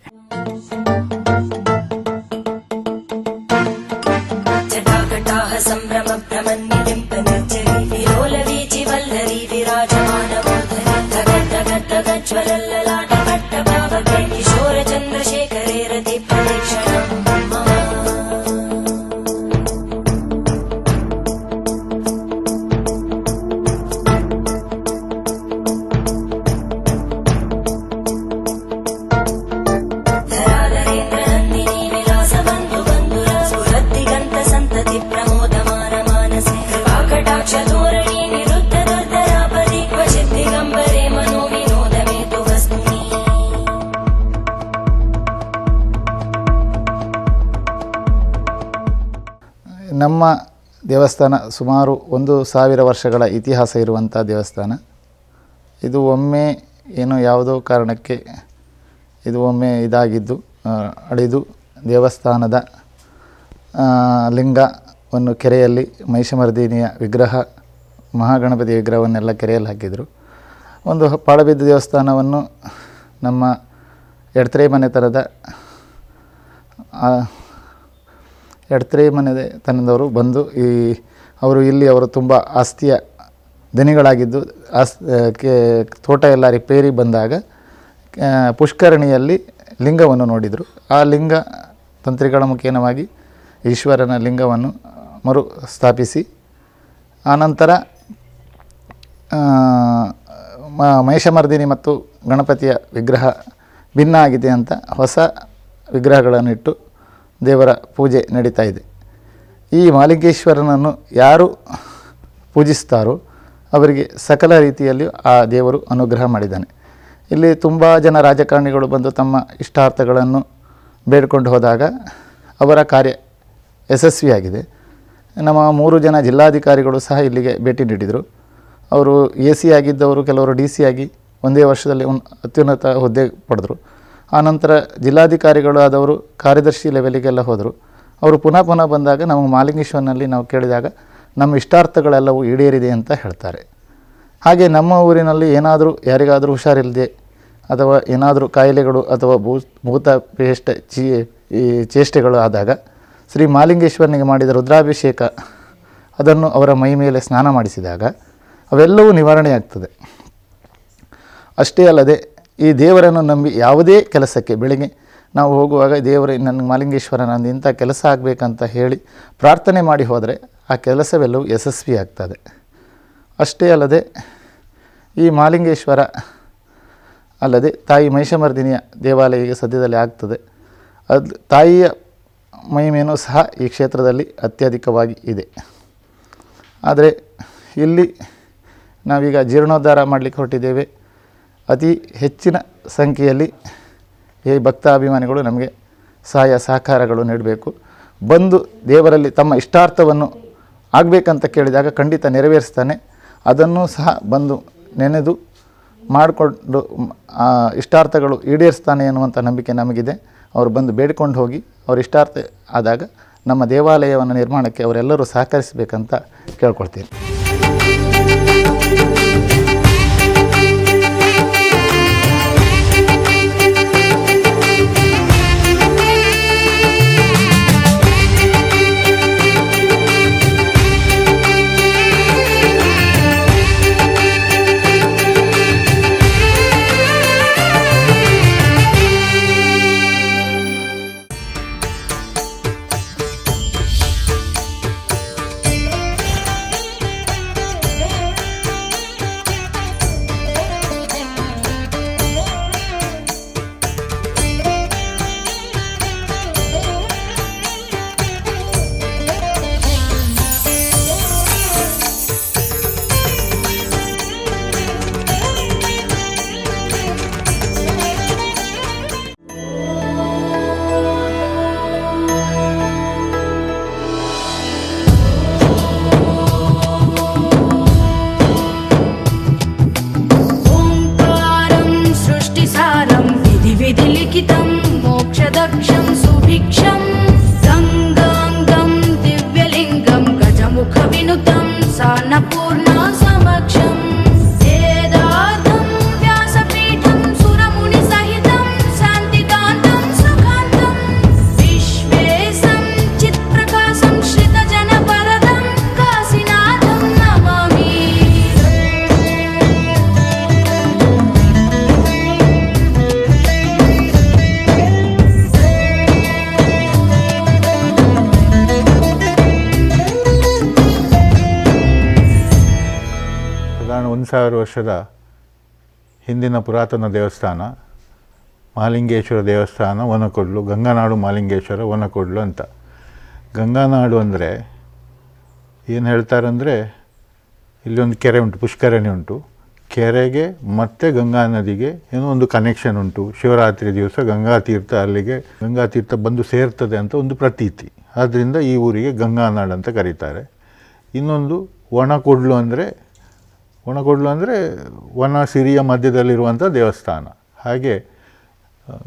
ನಮ್ಮ ದೇವಸ್ಥಾನ ಸುಮಾರು 1,000 ವರ್ಷಗಳ ಇತಿಹಾಸ ಇರುವಂಥ ದೇವಸ್ಥಾನ. ಇದು ಒಮ್ಮೆ ಏನೋ ಯಾವುದೋ ಕಾರಣಕ್ಕೆ ಇದು ಒಮ್ಮೆ ಇದಾಗಿದ್ದು ಅಳಿದು ದೇವಸ್ಥಾನದ ಲಿಂಗವನ್ನು ಕೆರೆಯಲ್ಲಿ ಮಹಿಷಮರ್ದಿನಿಯ ವಿಗ್ರಹ, ಮಹಾಗಣಪತಿ ವಿಗ್ರಹವನ್ನೆಲ್ಲ ಕೆರೆಯಲ್ಲಿ ಹಾಕಿದರು. ಒಂದು ಪಾಳುಬಿದ್ದ ದೇವಸ್ಥಾನವನ್ನು ನಮ್ಮ ಎಡ್ತ್ರೆ ಮನೆತನದ ತನದವರು ಬಂದು ಅವರು ಇಲ್ಲಿ ಅವರು ತುಂಬ ಆಸ್ತಿಯ ಧನಿಗಳಾಗಿದ್ದು ತೋಟ ಎಲ್ಲ ರಿಪೇರಿ ಬಂದಾಗ ಪುಷ್ಕರಣಿಯಲ್ಲಿ ಲಿಂಗವನ್ನು ನೋಡಿದರು. ಆ ಲಿಂಗ ತಂತ್ರಿಗಳ ಮುಖೇನವಾಗಿ ಈಶ್ವರನ ಲಿಂಗವನ್ನು ಮರು ಸ್ಥಾಪಿಸಿ ಆನಂತರ ಮಹಿಷಮರ್ದಿನಿ ಮತ್ತು ಗಣಪತಿಯ ವಿಗ್ರಹ ಭಿನ್ನ ಆಗಿದೆ ಅಂತ ಹೊಸ ವಿಗ್ರಹಗಳನ್ನಿಟ್ಟು ದೇವರ ಪೂಜೆ ನಡೀತಾ ಇದೆ. ಈ ಮಹಾಲಿಂಗೇಶ್ವರನನ್ನು ಯಾರು ಪೂಜಿಸ್ತಾರೋ ಅವರಿಗೆ ಸಕಲ ರೀತಿಯಲ್ಲಿಯೂ ಆ ದೇವರು ಅನುಗ್ರಹ ಮಾಡಿದ್ದಾನೆ. ಇಲ್ಲಿ ತುಂಬ ಜನ ರಾಜಕಾರಣಿಗಳು ಬಂದು ತಮ್ಮ ಇಷ್ಟಾರ್ಥಗಳನ್ನು ಬೇಡಿಕೊಂಡು ಹೋದಾಗ ಅವರ ಕಾರ್ಯ ಯಶಸ್ವಿಯಾಗಿದೆ. ನಮ್ಮ 3 ಜನ ಜಿಲ್ಲಾಧಿಕಾರಿಗಳು ಸಹ ಇಲ್ಲಿಗೆ ಭೇಟಿ ನೀಡಿದರು. ಅವರು AC ಆಗಿದ್ದವರು ಕೆಲವರು DC ಆಗಿ ಒಂದೇ ವರ್ಷದಲ್ಲಿ ಅತ್ಯುನ್ನತ ಹುದ್ದೆ ಪಡೆದರು. ಆನಂತರ ಜಿಲ್ಲಾಧಿಕಾರಿಗಳು ಆದವರು ಕಾರ್ಯದರ್ಶಿ ಲೆವೆಲಿಗೆಲ್ಲ ಹೋದರು. ಅವರು ಪುನಃ ಬಂದಾಗ ನಮಗೆ ಮಹಾಲಿಂಗೇಶ್ವರನಲ್ಲಿ ನಾವು ಕೇಳಿದಾಗ ನಮ್ಮ ಇಷ್ಟಾರ್ಥಗಳೆಲ್ಲವೂ ಈಡೇರಿದೆ ಅಂತ ಹೇಳ್ತಾರೆ. ಹಾಗೆ ನಮ್ಮ ಊರಿನಲ್ಲಿ ಏನಾದರೂ ಯಾರಿಗಾದರೂ ಹುಷಾರಿಲ್ಲದೆ ಅಥವಾ ಏನಾದರೂ ಕಾಯಿಲೆಗಳು ಅಥವಾ ಭೂತ ಈ ಚೇಷ್ಟೆಗಳು ಆದಾಗ ಶ್ರೀ ಮಹಾಲಿಂಗೇಶ್ವರನಿಗೆ ಮಾಡಿದ ರುದ್ರಾಭಿಷೇಕ ಅದನ್ನು ಅವರ ಮೈ ಮೇಲೆ ಸ್ನಾನ ಮಾಡಿಸಿದಾಗ ಅವೆಲ್ಲವೂ ನಿವಾರಣೆಯಾಗ್ತದೆ. ಅಷ್ಟೇ ಅಲ್ಲದೆ ಈ ದೇವರನ್ನು ನಂಬಿ ಯಾವುದೇ ಕೆಲಸಕ್ಕೆ ಬೆಳಗ್ಗೆ ನಾವು ಹೋಗುವಾಗ ದೇವರೇ ನನಗೆ ಮಹಾಲಿಂಗೇಶ್ವರ ನಂದು ಇಂಥ ಕೆಲಸ ಆಗಬೇಕಂತ ಹೇಳಿ ಪ್ರಾರ್ಥನೆ ಮಾಡಿ ಹೋದರೆ ಆ ಕೆಲಸವೆಲ್ಲವೂ ಯಶಸ್ವಿಯಾಗ್ತದೆ. ಅಷ್ಟೇ ಅಲ್ಲದೆ ಈ ಮಹಾಲಿಂಗೇಶ್ವರ ಅಲ್ಲದೆ ತಾಯಿ ಮಹಿಷಮರ್ದಿನಿಯ ದೇವಾಲಯ ಈಗ ಸದ್ಯದಲ್ಲಿ ಆಗ್ತದೆ. ಅದು ತಾಯಿಯ ಮಹಿಮೆಯೂ ಸಹ ಈ ಕ್ಷೇತ್ರದಲ್ಲಿ ಅತ್ಯಧಿಕವಾಗಿ ಇದೆ. ಆದರೆ ಇಲ್ಲಿ ನಾವೀಗ ಜೀರ್ಣೋದ್ಧಾರ ಮಾಡಲಿಕ್ಕೆ ಹೊರಟಿದ್ದೇವೆ. ಅತಿ ಹೆಚ್ಚಿನ ಸಂಖ್ಯೆಯಲ್ಲಿ ಈ ಭಕ್ತಾಭಿಮಾನಿಗಳು ನಮಗೆ ಸಹಾಯ ಸಹಕಾರಗಳು ನೀಡಬೇಕು. ಬಂದು ದೇವರಲ್ಲಿ ತಮ್ಮ ಇಷ್ಟಾರ್ಥವನ್ನು ಆಗಬೇಕಂತ ಕೇಳಿದಾಗ ಖಂಡಿತ ನೆರವೇರಿಸ್ತಾನೆ. ಅದನ್ನು ಸಹ ಬಂದು ನೆನೆದು ಮಾಡಿಕೊಂಡು ಇಷ್ಟಾರ್ಥಗಳು ಈಡೇರಿಸ್ತಾನೆ ಎನ್ನುವಂಥ ನಂಬಿಕೆ ನಮಗಿದೆ. ಅವರು ಬಂದು ಬೇಡಿಕೊಂಡು ಹೋಗಿ ಅವ್ರ ಇಷ್ಟಾರ್ಥ ಆದಾಗ ನಮ್ಮ ದೇವಾಲಯವನ್ನು ನಿರ್ಮಾಣಕ್ಕೆ ಅವರೆಲ್ಲರೂ ಸಹಕರಿಸಬೇಕಂತ ಕೇಳ್ಕೊಳ್ತೀನಿ. विधिलिखितं मोक्षदक्षं सुभिक्षं गङ्गाङ्गं दिव्यलिङ्गं गजमुखविनुतं सान्नपूर्णा समक्षं वेदार्थं व्यासपीठं सुरमुनिसहितं शान्तिकान्तं सुखान्तं विश्वेशं चित्प्रकाशं श्रितजनवरदं काशीनाथं नमामि. ಸಾಧಾರಣ 1000 ವರ್ಷದ ಹಿಂದಿನ ಪುರಾತನ ದೇವಸ್ಥಾನ ಮಹಾಲಿಂಗೇಶ್ವರ ದೇವಸ್ಥಾನ ಒನಕೊಡ್ಲು, ಗಂಗಾನಾಡು ಮಹಾಲಿಂಗೇಶ್ವರ ಒನಕೊಡ್ಲು ಅಂತ. ಗಂಗಾನಾಡು ಅಂದರೆ ಏನು ಹೇಳ್ತಾರಂದರೆ ಇಲ್ಲಿ ಒಂದು ಕೆರೆ ಉಂಟು, ಪುಷ್ಕರಣಿ ಉಂಟು. ಕೆರೆಗೆ ಮತ್ತು ಗಂಗಾ ನದಿಗೆ ಏನೋ ಒಂದು ಕನೆಕ್ಷನ್ ಉಂಟು. ಶಿವರಾತ್ರಿ ದಿವಸ ಗಂಗಾ ತೀರ್ಥ ಬಂದು ಸೇರ್ತದೆ ಅಂತ ಒಂದು ಪ್ರತೀತಿ. ಆದ್ದರಿಂದ ಈ ಊರಿಗೆ ಗಂಗಾನಾಡು ಅಂತ ಕರೀತಾರೆ. ಇನ್ನೊಂದು ಒಣಕೊಡ್ಲು ಅಂದರೆ ವನ ಸಿರಿಯ ಮಧ್ಯದಲ್ಲಿರುವಂಥ ದೇವಸ್ಥಾನ. ಹಾಗೆ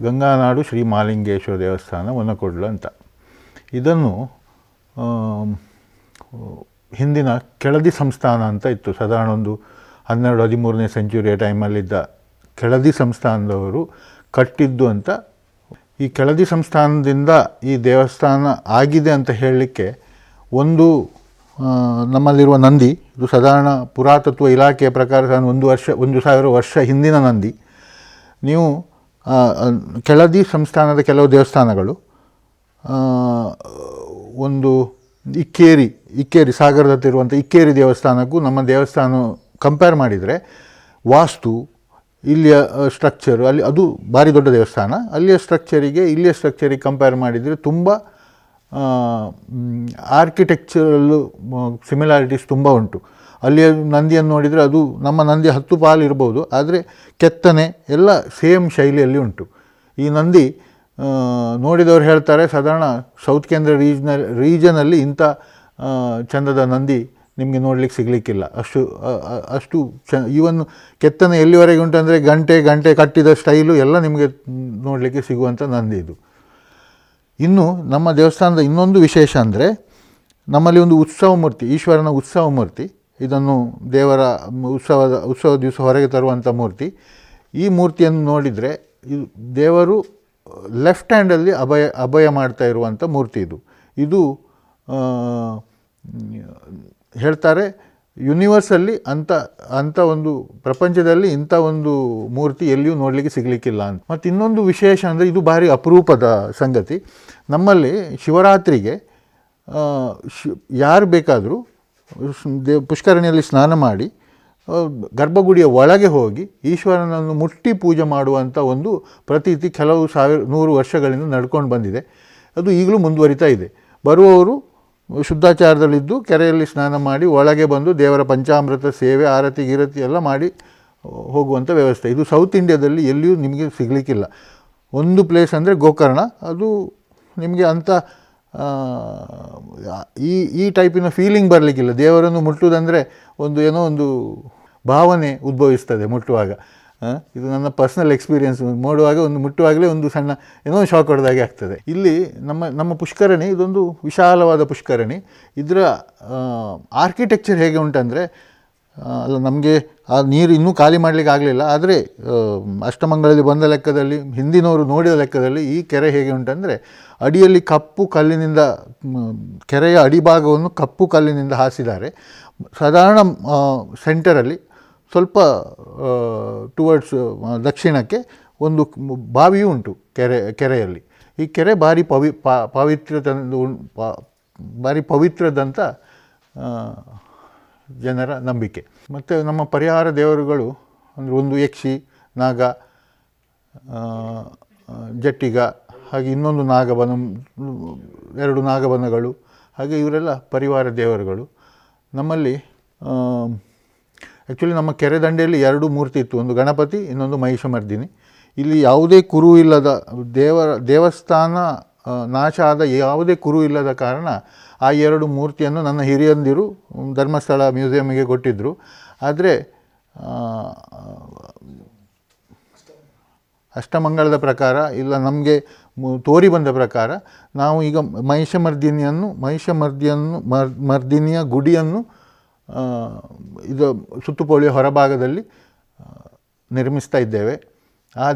ಗಂಗಾನಾಡು ಶ್ರೀ ಮಹಾಲಿಂಗೇಶ್ವರ ದೇವಸ್ಥಾನ ಒನಕೊಡ್ಲು ಅಂತ. ಇದನ್ನು ಹಿಂದಿನ ಕೆಳದಿ ಸಂಸ್ಥಾನ ಅಂತ ಇತ್ತು. ಸಾಧಾರಣ ಒಂದು 12-13ನೇ ಸೆಂಚುರಿಯ ಟೈಮಲ್ಲಿದ್ದ ಕೆಳದಿ ಸಂಸ್ಥಾನದವರು ಕಟ್ಟಿದ್ದು ಅಂತ. ಈ ಕೆಳದಿ ಸಂಸ್ಥಾನದಿಂದ ಈ ದೇವಸ್ಥಾನ ಆಗಿದೆ ಅಂತ ಹೇಳಲಿಕ್ಕೆ ಒಂದು ನಮ್ಮಲ್ಲಿರುವ ನಂದಿ, ಇದು ಸಾಧಾರಣ ಪುರಾತತ್ವ ಇಲಾಖೆಯ ಪ್ರಕಾರ 1000 ವರ್ಷ ಹಿಂದಿನ ನಂದಿ. ನೀವು ಕೆಳದಿ ಸಂಸ್ಥಾನದ ಕೆಲವು ದೇವಸ್ಥಾನಗಳು, ಒಂದು ಇಕ್ಕೇರಿ ಸಾಗರದ ಹತ್ತಿರ ಇರುವಂಥ ಇಕ್ಕೇರಿ ದೇವಸ್ಥಾನಕ್ಕೂ ನಮ್ಮ ದೇವಸ್ಥಾನ ಕಂಪೇರ್ ಮಾಡಿದರೆ ವಾಸ್ತು, ಇಲ್ಲಿಯ ಸ್ಟ್ರಕ್ಚರು, ಅಲ್ಲಿ ಅದು ಭಾರಿ ದೊಡ್ಡ ದೇವಸ್ಥಾನ, ಅಲ್ಲಿಯ ಸ್ಟ್ರಕ್ಚರಿಗೆ ಇಲ್ಲಿಯ ಸ್ಟ್ರಕ್ಚರಿಗೆ ಕಂಪೇರ್ ಮಾಡಿದರೆ ತುಂಬ ಆರ್ಕಿಟೆಕ್ಚರಲ್ಲು ಸಿಮಿಲಾರಿಟೀಸ್ ತುಂಬ ಉಂಟು. ಅಲ್ಲಿಯ ನಂದಿಯನ್ನು ನೋಡಿದರೆ ಅದು ನಮ್ಮ ನಂದಿ 10 ಪಾಲು ಇರ್ಬೋದು, ಆದರೆ ಕೆತ್ತನೆ ಎಲ್ಲ ಸೇಮ್ ಶೈಲಿಯಲ್ಲಿ ಉಂಟು. ಈ ನಂದಿ ನೋಡಿದವರು ಹೇಳ್ತಾರೆ ಸಾಧಾರಣ ಸೌತ್ ಕೇಂದ್ರ ರೀಜನಲ್ಲಿ ಇಂಥ ಚಂದದ ನಂದಿ ನಿಮಗೆ ನೋಡಲಿಕ್ಕೆ ಸಿಗಲಿಕ್ಕಿಲ್ಲ. ಅಷ್ಟು ಈವನ್ ಕೆತ್ತನೆ ಎಲ್ಲಿವರೆಗೆ ಉಂಟು ಅಂದರೆ ಗಂಟೆ ಕಟ್ಟಿದ ಸ್ಟೈಲು ಎಲ್ಲ ನಿಮಗೆ ನೋಡಲಿಕ್ಕೆ ಸಿಗುವಂಥ ನಂದಿ ಇದು. ಇನ್ನು ನಮ್ಮ ದೇವಸ್ಥಾನದ ಇನ್ನೊಂದು ವಿಶೇಷ ಅಂದರೆ ನಮ್ಮಲ್ಲಿ ಒಂದು ಉತ್ಸವ ಮೂರ್ತಿ, ಈಶ್ವರನ ಉತ್ಸವ ಮೂರ್ತಿ ಇದನ್ನು ದೇವರ ಉತ್ಸವ ದಿವಸ ಹೊರಗೆ ತರುವಂಥ ಮೂರ್ತಿ. ಈ ಮೂರ್ತಿಯನ್ನು ನೋಡಿದರೆ ಇದು ದೇವರು ಲೆಫ್ಟ್ ಹ್ಯಾಂಡಲ್ಲಿ ಅಭಯ ಮಾಡ್ತಾ ಇರುವಂಥ ಮೂರ್ತಿ ಇದು ಹೇಳ್ತಾರೆ ಯೂನಿವರ್ಸಲ್ಲಿ ಅಂಥ ಒಂದು ಪ್ರಪಂಚದಲ್ಲಿ ಇಂಥ ಒಂದು ಮೂರ್ತಿ ಎಲ್ಲಿಯೂ ನೋಡಲಿಕ್ಕೆ ಸಿಗಲಿಕ್ಕಿಲ್ಲ ಅಂತ. ಮತ್ತು ಇನ್ನೊಂದು ವಿಶೇಷ ಅಂದರೆ ಇದು ಭಾರಿ ಅಪರೂಪದ ಸಂಗತಿ. ನಮ್ಮಲ್ಲಿ ಶಿವರಾತ್ರಿಗೆ ಯಾರು ಬೇಕಾದರೂ ಪುಷ್ಕರಣಿಯಲ್ಲಿ ಸ್ನಾನ ಮಾಡಿ ಗರ್ಭಗುಡಿಯ ಒಳಗೆ ಹೋಗಿ ಈಶ್ವರನನ್ನು ಮುಟ್ಟಿ ಪೂಜೆ ಮಾಡುವಂಥ ಒಂದು ಪ್ರತೀತಿ ಕೆಲವು 100 ವರ್ಷಗಳಿಂದ ನಡ್ಕೊಂಡು ಬಂದಿದೆ. ಅದು ಈಗಲೂ ಮುಂದುವರಿತಾ ಇದೆ. ಬರುವವರು ಶುದ್ಧಾಚಾರದಲ್ಲಿದ್ದು ಕೆರೆಯಲ್ಲಿ ಸ್ನಾನ ಮಾಡಿ ಒಳಗೆ ಬಂದು ದೇವರ ಪಂಚಾಮೃತ ಸೇವೆ ಆರತಿ ಗಿರತಿ ಎಲ್ಲ ಮಾಡಿ ಹೋಗುವಂಥ ವ್ಯವಸ್ಥೆ. ಇದು ಸೌತ್ ಇಂಡಿಯಾದಲ್ಲಿ ಎಲ್ಲಿಯೂ ನಿಮಗೆ ಸಿಗಲಿಕ್ಕಿಲ್ಲ. ಒಂದು ಪ್ಲೇಸ್ ಅಂದರೆ ಗೋಕರ್ಣ. ಅದು ನಿಮಗೆ ಅಂಥ ಈ ಟೈಪಿನ ಫೀಲಿಂಗ್ ಬರಲಿಕ್ಕಿಲ್ಲ. ದೇವರನ್ನು ಮುಟ್ಟುವುದಂದರೆ ಏನೋ ಒಂದು ಭಾವನೆ ಉದ್ಭವಿಸ್ತದೆ ಮುಟ್ಟುವಾಗ. ಇದು ನನ್ನ ಪರ್ಸ್ನಲ್ ಎಕ್ಸ್ಪೀರಿಯೆನ್ಸ್. ಮುಟ್ಟುವಾಗಲೇ ಒಂದು ಸಣ್ಣ ಏನೋ ಶಾಕ್ ಹೊಡೆದಾಗೆ ಆಗ್ತದೆ. ಇಲ್ಲಿ ನಮ್ಮ ಪುಷ್ಕರಣಿ ಇದೊಂದು ವಿಶಾಲವಾದ ಪುಷ್ಕರಣಿ. ಇದರ ಆರ್ಕಿಟೆಕ್ಚರ್ ಹೇಗೆ ಉಂಟಂದರೆ, ನಮಗೆ ಆ ನೀರು ಇನ್ನೂ ಖಾಲಿ ಮಾಡಲಿಕ್ಕೆ ಆಗಲಿಲ್ಲ. ಆದರೆ ಅಷ್ಟಮಂಗಳದಲ್ಲಿ ಬಂದ ಲೆಕ್ಕದಲ್ಲಿ, ಹಿಂದಿನವರು ನೋಡಿದ ಲೆಕ್ಕದಲ್ಲಿ ಈ ಕೆರೆ ಹೇಗೆ ಉಂಟಂದರೆ, ಅಡಿಯಲ್ಲಿ ಕಪ್ಪು ಕಲ್ಲಿನಿಂದ, ಕೆರೆಯ ಅಡಿಭಾಗವನ್ನು ಕಪ್ಪು ಕಲ್ಲಿನಿಂದ ಹಾಸಿದ್ದಾರೆ. ಸಾಧಾರಣ ಸೆಂಟರಲ್ಲಿ ಸ್ವಲ್ಪ ಟುವರ್ಡ್ಸ್ ದಕ್ಷಿಣಕ್ಕೆ ಒಂದು ಬಾವಿಯೂ ಉಂಟು ಕೆರೆಯಲ್ಲಿ. ಈ ಕೆರೆ ಭಾರಿ ಪವಿತ್ರದಂಥ ಜನರ ನಂಬಿಕೆ. ಮತ್ತು ನಮ್ಮ ಪರಿಹಾರ ದೇವರುಗಳು ಅಂದರೆ ಒಂದು ಯಕ್ಷಿ, ನಾಗ, ಜಟ್ಟಿಗ, ಹಾಗೆ ಇನ್ನೊಂದು ನಾಗಬನ, 2 ನಾಗಬನಗಳು, ಹಾಗೆ ಇವರೆಲ್ಲ ಪರಿವಾರ ದೇವರುಗಳು. ನಮ್ಮಲ್ಲಿ ಆ್ಯಕ್ಚುಲಿ ನಮ್ಮ ಕೆರೆ ದಂಡೆಯಲ್ಲಿ 2 ಮೂರ್ತಿ ಇತ್ತು. ಒಂದು ಗಣಪತಿ, ಇನ್ನೊಂದು ಮಹಿಷಮರ್ದಿನಿ. ಇಲ್ಲಿ ಯಾವುದೇ ಕುರು ಇಲ್ಲದ ದೇವಸ್ಥಾನ ನಾಶ ಆದ ಯಾವುದೇ ಕುರು ಇಲ್ಲದ ಕಾರಣ ಆ 2 ಮೂರ್ತಿಯನ್ನು ನನ್ನ ಹಿರಿಯಂದಿರು ಧರ್ಮಸ್ಥಳ ಮ್ಯೂಸಿಯಮ್ಗೆ ಕೊಟ್ಟಿದ್ದರು. ಆದರೆ ಅಷ್ಟಮಂಗಳದ ಪ್ರಕಾರ ಇಲ್ಲ, ನಮಗೆ ತೋರಿ ಬಂದ ಪ್ರಕಾರ ನಾವು ಈಗ ಮಹಿಷಮರ್ದಿನಿಯ ಗುಡಿಯನ್ನು ಇದು ಸುತ್ತುಪೋಳಿಯ ಹೊರಭಾಗದಲ್ಲಿ ನಿರ್ಮಿಸ್ತಾ ಇದ್ದೇವೆ. ಆ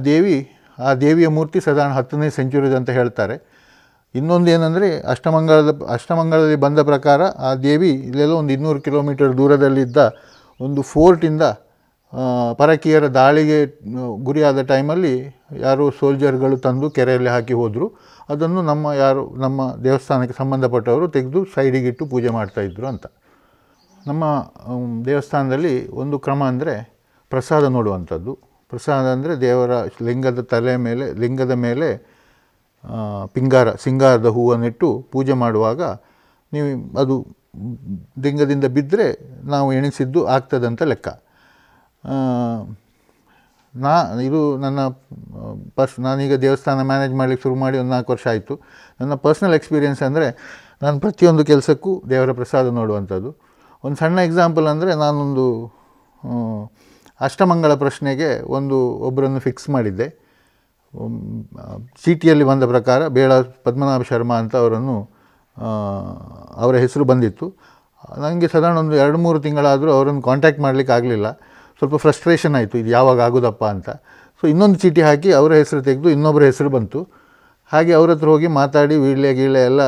ದೇವಿಯ ಮೂರ್ತಿ ಸಾಧಾರಣ 10ನೇ ಸೆಂಚುರಿದು ಅಂತ ಹೇಳ್ತಾರೆ. ಇನ್ನೊಂದು ಏನಂದರೆ, ಅಷ್ಟಮಂಗಳದಲ್ಲಿ ಬಂದ ಪ್ರಕಾರ ಆ ದೇವಿ ಇಲ್ಲೆಲ್ಲ ಒಂದು 200 ಕಿಲೋಮೀಟರ್ ದೂರದಲ್ಲಿದ್ದ ಒಂದು ಫೋರ್ಟಿಂದ ಪರಕೀಯರ ದಾಳಿಗೆ ಗುರಿಯಾದ ಟೈಮಲ್ಲಿ ಯಾರೋ ಸೋಲ್ಜರ್ಗಳು ತಂದು ಕೆರೆಯಲ್ಲಿ ಹಾಕಿ ಹೋದರು. ಅದನ್ನು ನಮ್ಮ ದೇವಸ್ಥಾನಕ್ಕೆ ಸಂಬಂಧಪಟ್ಟವರು ತೆಗೆದು ಸೈಡಿಗಿಟ್ಟು ಪೂಜೆ ಮಾಡ್ತಾಯಿದ್ರು ಅಂತ. ನಮ್ಮ ದೇವಸ್ಥಾನದಲ್ಲಿ ಒಂದು ಕ್ರಮ ಅಂದರೆ ಪ್ರಸಾದ ನೋಡುವಂಥದ್ದು. ಪ್ರಸಾದ ಅಂದರೆ ದೇವರ ಲಿಂಗದ ಮೇಲೆ ಸಿಂಗಾರದ ಹೂವನ್ನಿಟ್ಟು ಪೂಜೆ ಮಾಡುವಾಗ ಅದು ಲಿಂಗದಿಂದ ಬಿದ್ದರೆ ನಾವು ಎಣಿಸಿದ್ದು ಆಗ್ತದಂತ ಲೆಕ್ಕ. ಇದು ನಾನೀಗ ದೇವಸ್ಥಾನ ಮ್ಯಾನೇಜ್ ಮಾಡಲಿಕ್ಕೆ ಶುರು ಮಾಡಿ ಒಂದು 4 ವರ್ಷ ಆಯಿತು. ನನ್ನ ಪರ್ಸ್ನಲ್ ಎಕ್ಸ್ಪೀರಿಯೆನ್ಸ್ ಅಂದರೆ, ನಾನು ಪ್ರತಿಯೊಂದು ಕೆಲಸಕ್ಕೂ ದೇವರ ಪ್ರಸಾದ ನೋಡುವಂಥದ್ದು. ಒಂದು ಸಣ್ಣ ಎಕ್ಸಾಂಪಲ್ ಅಂದರೆ, ನಾನೊಂದು ಅಷ್ಟಮಂಗಳ ಪ್ರಶ್ನೆಗೆ ಒಬ್ಬರನ್ನು ಫಿಕ್ಸ್ ಮಾಡಿದ್ದೆ. ಚೀಟಿಯಲ್ಲಿ ಬಂದ ಪ್ರಕಾರ ಬೇಳ ಪದ್ಮನಾಭ ಶರ್ಮಾ ಅಂತ ಅವರ ಹೆಸರು ಬಂದಿತ್ತು. ನನಗೆ ಸಾಧಾರಣ ಒಂದು 2-3 ತಿಂಗಳಾದರೂ ಅವರನ್ನು ಕಾಂಟ್ಯಾಕ್ಟ್ ಮಾಡಲಿಕ್ಕೆ ಆಗಲಿಲ್ಲ. ಸ್ವಲ್ಪ ಫ್ರಸ್ಟ್ರೇಷನ್ ಆಯಿತು, ಇದು ಯಾವಾಗ ಆಗೋದಪ್ಪ ಅಂತ. ಸೊ ಇನ್ನೊಂದು ಚೀಟಿ ಹಾಕಿ ಅವರ ಹೆಸರು ತೆಗೆದು ಇನ್ನೊಬ್ಬರ ಹೆಸರು ಬಂತು. ಹಾಗೆ ಅವ್ರ ಹತ್ರ ಹೋಗಿ ಮಾತಾಡಿ ವೀಳ್ಯ ಎಲ್ಲ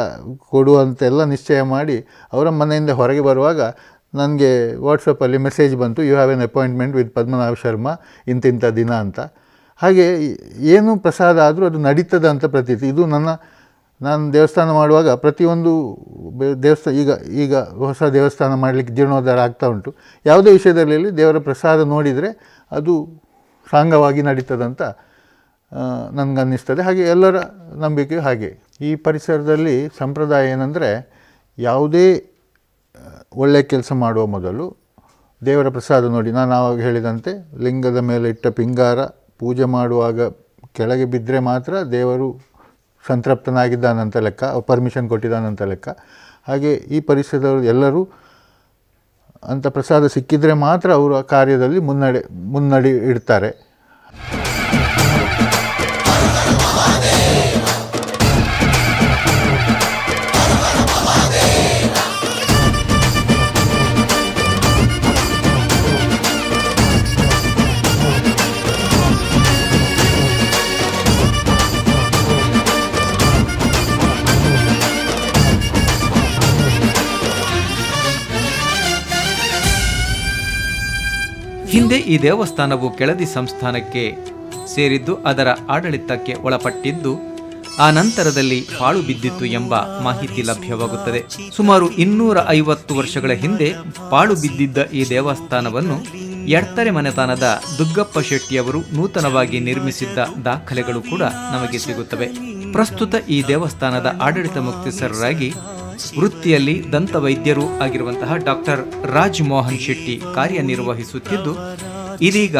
ಕೊಡುವಂತೆಲ್ಲ ನಿಶ್ಚಯ ಮಾಡಿ ಅವರ ಮನೆಯಿಂದ ಹೊರಗೆ ಬರುವಾಗ ನನಗೆ ವಾಟ್ಸಪ್ಪಲ್ಲಿ ಮೆಸೇಜ್ ಬಂತು, you have an appointment with Padmanabha Sharma ಇಂತಿಂಥ ದಿನ ಅಂತ. ಹಾಗೆ ಏನು ಪ್ರಸಾದ ಆದರೂ ಅದು ನಡೀತದೆ ಅಂತ ಪ್ರತೀತಿ. ಇದು ನಾನು ದೇವಸ್ಥಾನ ಮಾಡುವಾಗ ಪ್ರತಿಯೊಂದು ಈಗ ಹೊಸ ದೇವಸ್ಥಾನ ಮಾಡಲಿಕ್ಕೆ ಜೀರ್ಣೋದ್ಧಾರ ಆಗ್ತಾ ಉಂಟು. ಯಾವುದೇ ವಿಷಯದಲ್ಲಿ ದೇವರ ಪ್ರಸಾದ ನೋಡಿದರೆ ಅದು ಸಾಂಗವಾಗಿ ನಡೀತದಂತ ನನಗನ್ನಿಸ್ತದೆ. ಹಾಗೆ ಎಲ್ಲರ ನಂಬಿಕೆಯು ಹಾಗೆ. ಈ ಪರಿಸರದಲ್ಲಿ ಸಂಪ್ರದಾಯ ಏನಂದರೆ, ಯಾವುದೇ ಒಳ್ಳೆಯ ಕೆಲಸ ಮಾಡುವ ಮೊದಲು ದೇವರ ಪ್ರಸಾದ ನೋಡಿ, ನಾನು ಆವಾಗ ಹೇಳಿದಂತೆ ಲಿಂಗದ ಮೇಲೆ ಇಟ್ಟ ಪಿಂಗಾರ ಪೂಜೆ ಮಾಡುವಾಗ ಕೆಳಗೆ ಬಿದ್ದರೆ ಮಾತ್ರ ದೇವರು ಸಂತೃಪ್ತನಾಗಿದ್ದಾನಂತ ಲೆಕ್ಕ, ಪರ್ಮಿಷನ್ ಕೊಟ್ಟಿದ್ದಾನಂತ ಲೆಕ್ಕ. ಹಾಗೆ ಈ ಪರಿಸರದವರು ಎಲ್ಲರೂ ಅಂಥ ಪ್ರಸಾದ ಸಿಕ್ಕಿದರೆ ಮಾತ್ರ ಅವರ ಕಾರ್ಯದಲ್ಲಿ ಮುನ್ನಡೆ ಇಡ್ತಾರೆ. ಹಿಂದೆ ಈ ದೇವಸ್ಥಾನವು ಕೆಳದಿ ಸಂಸ್ಥಾನಕ್ಕೆ ಸೇರಿದ್ದು ಅದರ ಆಡಳಿತಕ್ಕೆ ಒಳಪಟ್ಟಿದ್ದು ಆ ನಂತರದಲ್ಲಿ ಪಾಳು ಬಿದ್ದಿತ್ತು ಎಂಬ ಮಾಹಿತಿ ಲಭ್ಯವಾಗುತ್ತದೆ. ಸುಮಾರು 250 ವರ್ಷಗಳ ಹಿಂದೆ ಪಾಳು ಬಿದ್ದಿದ್ದ ಈ ದೇವಸ್ಥಾನವನ್ನು ಎಡ್ತರೆ ಮನೆತನದ ದುಗ್ಗಪ್ಪ ಶೆಟ್ಟಿಯವರು ನೂತನವಾಗಿ ನಿರ್ಮಿಸಿದ್ದ ದಾಖಲೆಗಳು ಕೂಡ ನಮಗೆ ಸಿಗುತ್ತವೆ. ಪ್ರಸ್ತುತ ಈ ದೇವಸ್ಥಾನದ ಆಡಳಿತ ಮುಖ್ಯಸ್ಥರಾಗಿ ವೃತ್ತಿಯಲ್ಲಿ ದಂತವೈದ್ಯರೂ ಆಗಿರುವಂತಹ ಡಾಕ್ಟರ್ ರಾಜ್ ಮೋಹನ್ ಶೆಟ್ಟಿ ಕಾರ್ಯನಿರ್ವಹಿಸುತ್ತಿದ್ದು, ಇದೀಗ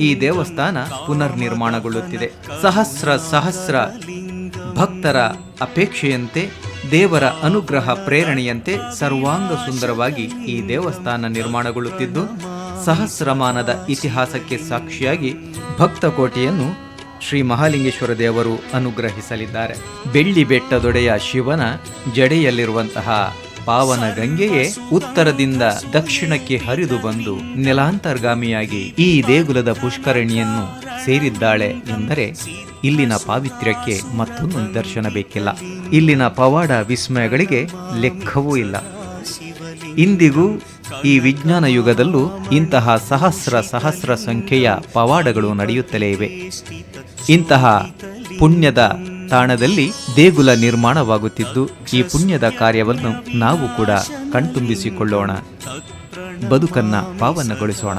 ಈ ದೇವಸ್ಥಾನ ಪುನರ್ ನಿರ್ಮಾಣಗೊಳ್ಳುತ್ತಿದೆ. ಸಹಸ್ರ ಭಕ್ತರ ಅಪೇಕ್ಷೆಯಂತೆ, ದೇವರ ಅನುಗ್ರಹ ಪ್ರೇರಣೆಯಂತೆ ಸರ್ವಾಂಗ ಸುಂದರವಾಗಿ ಈ ದೇವಸ್ಥಾನ ನಿರ್ಮಾಣಗೊಳ್ಳುತ್ತಿದ್ದು, ಸಹಸ್ರಮಾನದ ಇತಿಹಾಸಕ್ಕೆ ಸಾಕ್ಷಿಯಾಗಿ ಭಕ್ತಕೋಟೆಯನ್ನು ಶ್ರೀ ಮಹಾಲಿಂಗೇಶ್ವರ ದೇವರು ಅನುಗ್ರಹಿಸಲಿದ್ದಾರೆ. ಬೆಳ್ಳಿ ಬೆಟ್ಟದೊಡೆಯ ಶಿವನ ಜಡೆಯಲ್ಲಿರುವಂತಹ ಪಾವನ ಗಂಗೆಯೇ ಉತ್ತರದಿಂದ ದಕ್ಷಿಣಕ್ಕೆ ಹರಿದು ಬಂದು ನೆಲಾಂತರ್ಗಾಮಿಯಾಗಿ ಈ ದೇಗುಲದ ಪುಷ್ಕರಣಿಯನ್ನು ಸೇರಿದ್ದಾಳೆ ಎಂದರೆ ಇಲ್ಲಿನ ಪಾವಿತ್ರ್ಯಕ್ಕೆ ಮತ್ತೊಂದು ನಿದರ್ಶನ ಬೇಕಿಲ್ಲ. ಇಲ್ಲಿನ ಪವಾಡ ವಿಸ್ಮಯಗಳಿಗೆ ಲೆಕ್ಕವೂ ಇಲ್ಲ. ಇಂದಿಗೂ ಈ ವಿಜ್ಞಾನ ಯುಗದಲ್ಲೂ ಇಂತಹ ಸಹಸ್ರ ಸಂಖ್ಯೆಯ ಪವಾಡಗಳು ನಡೆಯುತ್ತಲೇ ಇವೆ. ಇಂತಹ ಪುಣ್ಯದ ತಾಣದಲ್ಲಿ ದೇಗುಲ ನಿರ್ಮಾಣವಾಗುತ್ತಿದ್ದು, ಈ ಪುಣ್ಯದ ಕಾರ್ಯವನ್ನು ನಾವು ಕೂಡ ಕಣ್ತುಂಬಿಸಿಕೊಳ್ಳೋಣ, ಬದುಕನ್ನ ಪಾವನಗೊಳಿಸೋಣ.